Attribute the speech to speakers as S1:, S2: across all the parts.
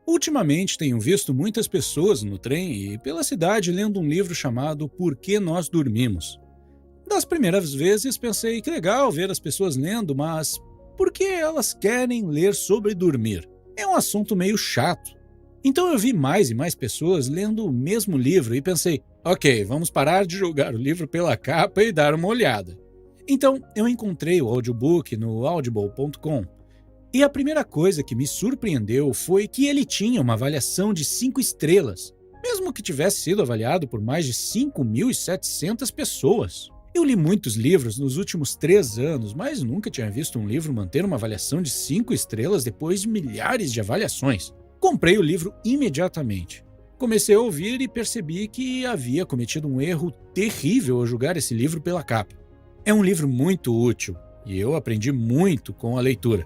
S1: Ultimamente tenho visto muitas pessoas no trem e pela cidade lendo um livro chamado Por que Nós Dormimos. Das primeiras vezes pensei que legal ver as pessoas lendo, mas por que elas querem ler sobre dormir? É um assunto meio chato. Então eu vi mais e mais pessoas lendo o mesmo livro e pensei, ok, vamos parar de julgar o livro pela capa e dar uma olhada. Então eu encontrei o audiobook no audible.com. E a primeira coisa que me surpreendeu foi que ele tinha uma avaliação de 5 estrelas, mesmo que tivesse sido avaliado por mais de 5.700 pessoas. Eu li muitos livros nos últimos 3 anos, mas nunca tinha visto um livro manter uma avaliação de 5 estrelas depois de milhares de avaliações. Comprei o livro imediatamente. Comecei a ouvir e percebi que havia cometido um erro terrível ao julgar esse livro pela capa. É um livro muito útil e eu aprendi muito com a leitura.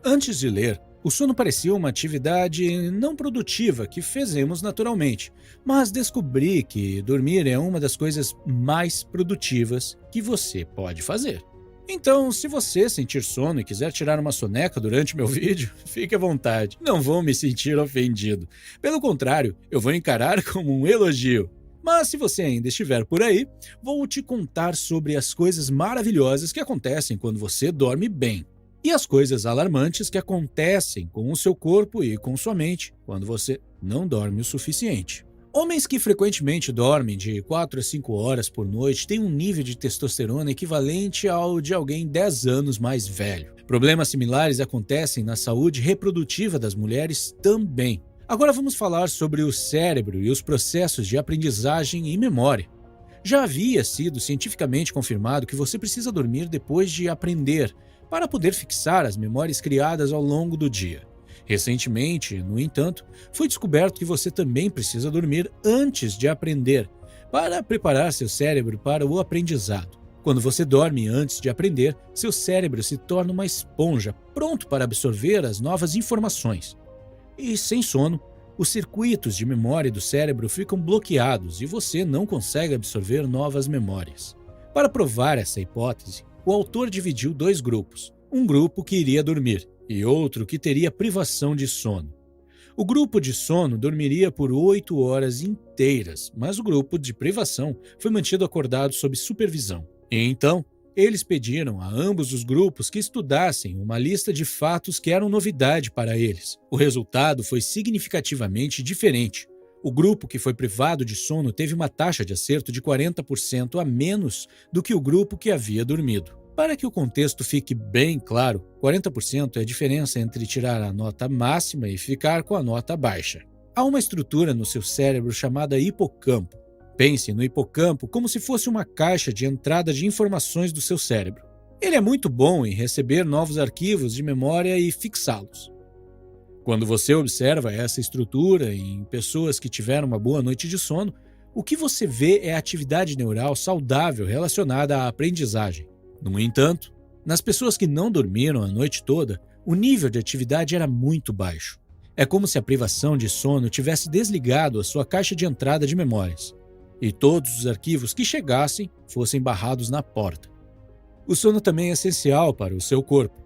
S1: Antes de ler, o sono parecia uma atividade não produtiva que fazemos naturalmente, mas descobri que dormir é uma das coisas mais produtivas que você pode fazer. Então, se você sentir sono e quiser tirar uma soneca durante meu vídeo, fique à vontade, não vou me sentir ofendido. Pelo contrário, eu vou encarar como um elogio. Mas se você ainda estiver por aí, vou te contar sobre as coisas maravilhosas que acontecem quando você dorme bem. E as coisas alarmantes que acontecem com o seu corpo e com sua mente quando você não dorme o suficiente. Homens que frequentemente dormem de 4 a 5 horas por noite têm um nível de testosterona equivalente ao de alguém 10 anos mais velho. Problemas similares acontecem na saúde reprodutiva das mulheres também. Agora vamos falar sobre o cérebro e os processos de aprendizagem e memória. Já havia sido cientificamente confirmado que você precisa dormir depois de aprender, para poder fixar as memórias criadas ao longo do dia. Recentemente, no entanto, foi descoberto que você também precisa dormir antes de aprender, para preparar seu cérebro para o aprendizado. Quando você dorme antes de aprender, seu cérebro se torna uma esponja, pronto para absorver as novas informações. E sem sono, os circuitos de memória do cérebro ficam bloqueados e você não consegue absorver novas memórias. Para provar essa hipótese, o autor dividiu 2 grupos, um grupo que iria dormir e outro que teria privação de sono. O grupo de sono dormiria por 8 horas inteiras, mas o grupo de privação foi mantido acordado sob supervisão. E então, eles pediram a ambos os grupos que estudassem uma lista de fatos que eram novidade para eles. O resultado foi significativamente diferente. O grupo que foi privado de sono teve uma taxa de acerto de 40% a menos do que o grupo que havia dormido. Para que o contexto fique bem claro, 40% é a diferença entre tirar a nota máxima e ficar com a nota baixa. Há uma estrutura no seu cérebro chamada hipocampo. Pense no hipocampo como se fosse uma caixa de entrada de informações do seu cérebro. Ele é muito bom em receber novos arquivos de memória e fixá-los. Quando você observa essa estrutura em pessoas que tiveram uma boa noite de sono, o que você vê é a atividade neural saudável relacionada à aprendizagem. No entanto, nas pessoas que não dormiram a noite toda, o nível de atividade era muito baixo. É como se a privação de sono tivesse desligado a sua caixa de entrada de memórias, e todos os arquivos que chegassem fossem barrados na porta. O sono também é essencial para o seu corpo.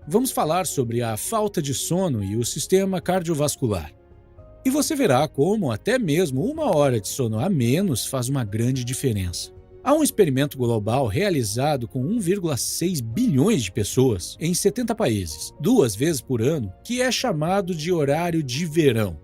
S1: Vamos falar sobre a falta de sono e o sistema cardiovascular. E você verá como até mesmo 1 hora de sono a menos faz uma grande diferença. Há um experimento global realizado com 1,6 bilhões de pessoas em 70 países, 2 vezes por ano, que é chamado de horário de verão.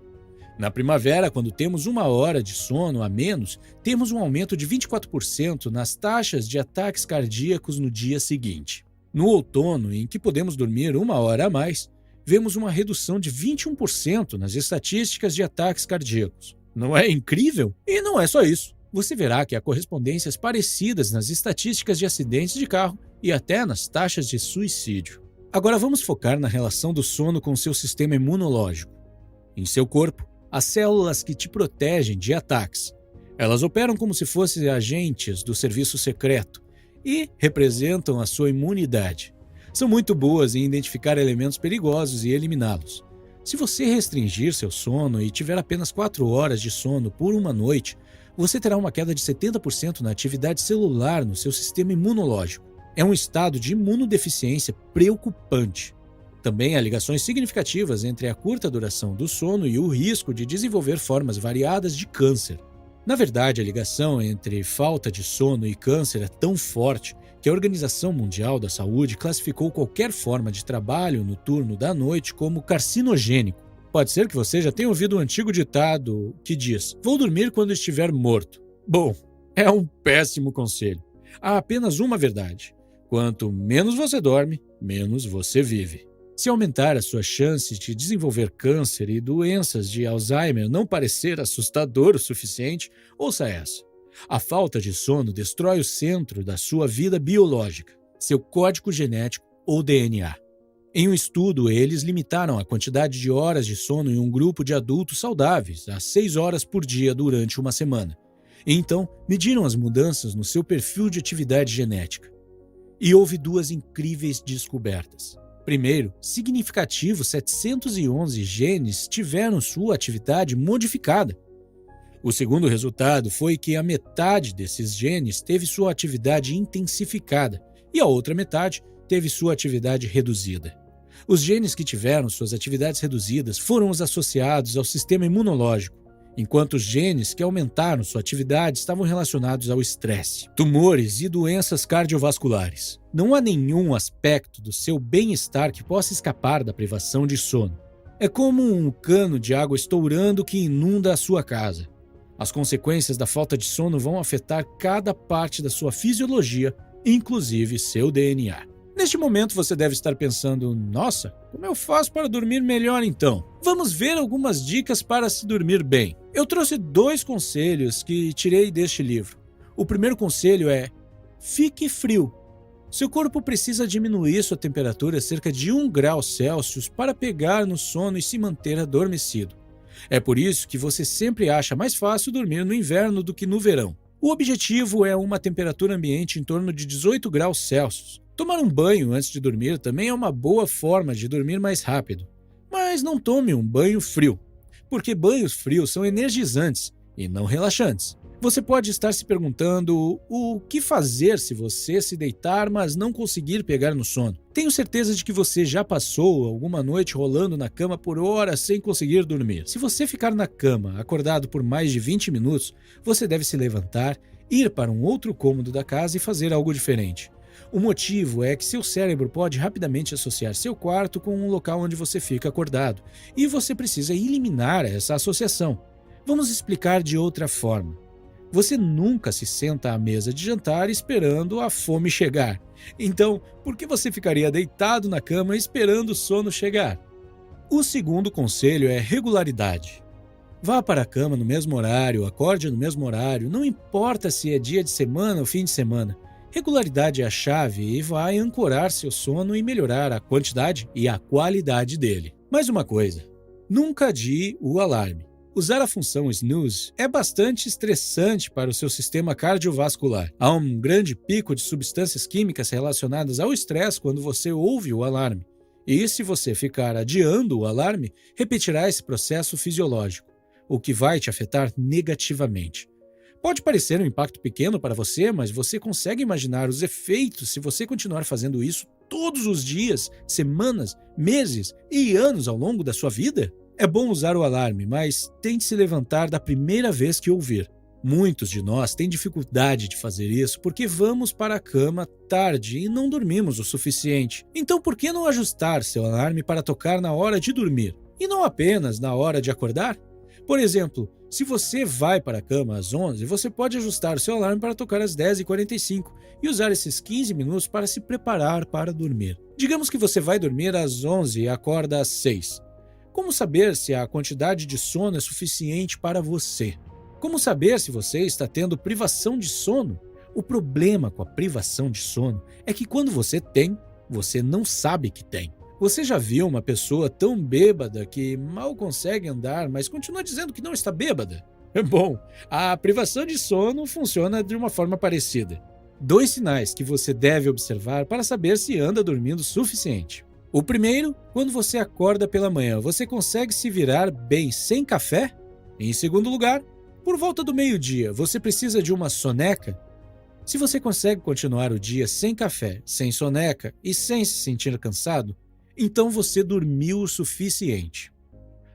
S1: Na primavera, quando temos 1 hora de sono a menos, temos um aumento de 24% nas taxas de ataques cardíacos no dia seguinte. No outono, em que podemos dormir 1 hora a mais, vemos uma redução de 21% nas estatísticas de ataques cardíacos. Não é incrível? E não é só isso. Você verá que há correspondências parecidas nas estatísticas de acidentes de carro e até nas taxas de suicídio. Agora vamos focar na relação do sono com seu sistema imunológico. Em seu corpo, as células que te protegem de ataques. Elas operam como se fossem agentes do serviço secreto e representam a sua imunidade. São muito boas em identificar elementos perigosos e eliminá-los. Se você restringir seu sono e tiver apenas 4 horas de sono por uma noite, você terá uma queda de 70% na atividade celular no seu sistema imunológico. É um estado de imunodeficiência preocupante. Também há ligações significativas entre a curta duração do sono e o risco de desenvolver formas variadas de câncer. Na verdade, a ligação entre falta de sono e câncer é tão forte que a Organização Mundial da Saúde classificou qualquer forma de trabalho noturno da noite como carcinogênico. Pode ser que você já tenha ouvido um antigo ditado que diz: "Vou dormir quando estiver morto". Bom, é um péssimo conselho. Há apenas uma verdade: quanto menos você dorme, menos você vive. Se aumentar as suas chances de desenvolver câncer e doenças de Alzheimer não parecer assustador o suficiente, ouça essa. A falta de sono destrói o centro da sua vida biológica, seu código genético ou DNA. Em um estudo, eles limitaram a quantidade de horas de sono em um grupo de adultos saudáveis a 6 horas por dia durante uma semana. E então, mediram as mudanças no seu perfil de atividade genética. E houve duas incríveis descobertas. Primeiro, significativos 711 genes tiveram sua atividade modificada. O segundo resultado foi que a metade desses genes teve sua atividade intensificada e a outra metade teve sua atividade reduzida. Os genes que tiveram suas atividades reduzidas foram os associados ao sistema imunológico, enquanto os genes que aumentaram sua atividade estavam relacionados ao estresse, tumores e doenças cardiovasculares. Não há nenhum aspecto do seu bem-estar que possa escapar da privação de sono. É como um cano de água estourando que inunda a sua casa. As consequências da falta de sono vão afetar cada parte da sua fisiologia, inclusive seu DNA. Neste momento você deve estar pensando: nossa, como eu faço para dormir melhor então? Vamos ver algumas dicas para se dormir bem. Eu trouxe 2 conselhos que tirei deste livro. O primeiro conselho é: fique frio. Seu corpo precisa diminuir sua temperatura cerca de 1 grau Celsius para pegar no sono e se manter adormecido. É por isso que você sempre acha mais fácil dormir no inverno do que no verão. O objetivo é uma temperatura ambiente em torno de 18 graus Celsius. Tomar um banho antes de dormir também é uma boa forma de dormir mais rápido. Mas não tome um banho frio, porque banhos frios são energizantes e não relaxantes. Você pode estar se perguntando o que fazer se você se deitar, mas não conseguir pegar no sono. Tenho certeza de que você já passou alguma noite rolando na cama por horas sem conseguir dormir. Se você ficar na cama acordado por mais de 20 minutos, você deve se levantar, ir para um outro cômodo da casa e fazer algo diferente. O motivo é que seu cérebro pode rapidamente associar seu quarto com um local onde você fica acordado, e você precisa eliminar essa associação. Vamos explicar de outra forma. Você nunca se senta à mesa de jantar esperando a fome chegar. Então, por que você ficaria deitado na cama esperando o sono chegar? O segundo conselho é regularidade. Vá para a cama no mesmo horário, acorde no mesmo horário, não importa se é dia de semana ou fim de semana. Regularidade é a chave e vai ancorar seu sono e melhorar a quantidade e a qualidade dele. Mais uma coisa, nunca adie o alarme. Usar a função snooze é bastante estressante para o seu sistema cardiovascular. Há um grande pico de substâncias químicas relacionadas ao estresse quando você ouve o alarme. E se você ficar adiando o alarme, repetirá esse processo fisiológico, o que vai te afetar negativamente. Pode parecer um impacto pequeno para você, mas você consegue imaginar os efeitos se você continuar fazendo isso todos os dias, semanas, meses e anos ao longo da sua vida? É bom usar o alarme, mas tente se levantar da primeira vez que ouvir. Muitos de nós têm dificuldade de fazer isso porque vamos para a cama tarde e não dormimos o suficiente. Então por que não ajustar seu alarme para tocar na hora de dormir e não apenas na hora de acordar? Por exemplo, se você vai para a cama às 11, você pode ajustar o seu alarme para tocar às 10h45 e usar esses 15 minutos para se preparar para dormir. Digamos que você vai dormir às 11 e acorda às 6. Como saber se a quantidade de sono é suficiente para você? Como saber se você está tendo privação de sono? O problema com a privação de sono é que quando você tem, você não sabe que tem. Você já viu uma pessoa tão bêbada que mal consegue andar, mas continua dizendo que não está bêbada? Bom, a privação de sono funciona de uma forma parecida. 2 sinais que você deve observar para saber se anda dormindo o suficiente. O primeiro, quando você acorda pela manhã, você consegue se virar bem sem café? Em segundo lugar, por volta do meio-dia, você precisa de uma soneca? Se você consegue continuar o dia sem café, sem soneca e sem se sentir cansado, então você dormiu o suficiente.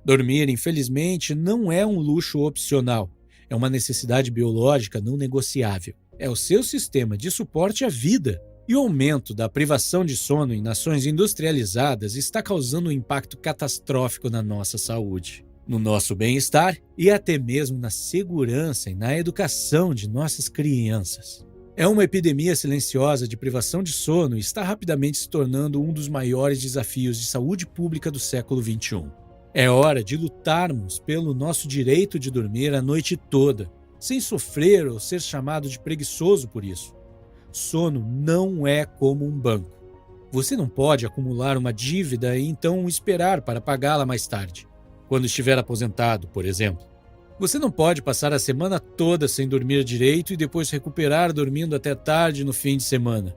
S1: Dormir, infelizmente, não é um luxo opcional. É uma necessidade biológica não negociável. É o seu sistema de suporte à vida. E o aumento da privação de sono em nações industrializadas está causando um impacto catastrófico na nossa saúde, no nosso bem-estar e até mesmo na segurança e na educação de nossas crianças. É uma epidemia silenciosa de privação de sono e está rapidamente se tornando um dos maiores desafios de saúde pública do século XXI. É hora de lutarmos pelo nosso direito de dormir a noite toda, sem sofrer ou ser chamado de preguiçoso por isso. Sono não é como um banco. Você não pode acumular uma dívida e então esperar para pagá-la mais tarde, quando estiver aposentado, por exemplo. Você não pode passar a semana toda sem dormir direito e depois recuperar dormindo até tarde no fim de semana.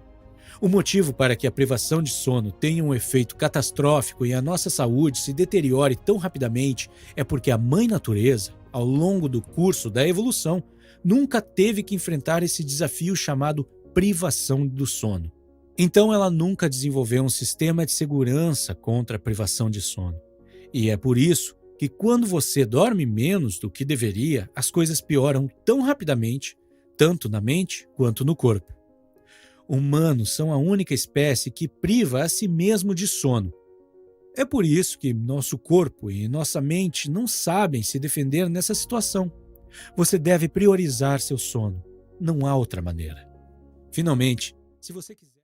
S1: O motivo para que a privação de sono tenha um efeito catastrófico e a nossa saúde se deteriore tão rapidamente é porque a Mãe Natureza, ao longo do curso da evolução, nunca teve que enfrentar esse desafio chamado privação do sono. Então ela nunca desenvolveu um sistema de segurança contra a privação de sono. E é por isso que quando você dorme menos do que deveria, as coisas pioram tão rapidamente, tanto na mente quanto no corpo. Humanos são a única espécie que priva a si mesmo de sono. É por isso que nosso corpo e nossa mente não sabem se defender nessa situação. Você deve priorizar seu sono. Não há outra maneira. Finalmente, se você quiser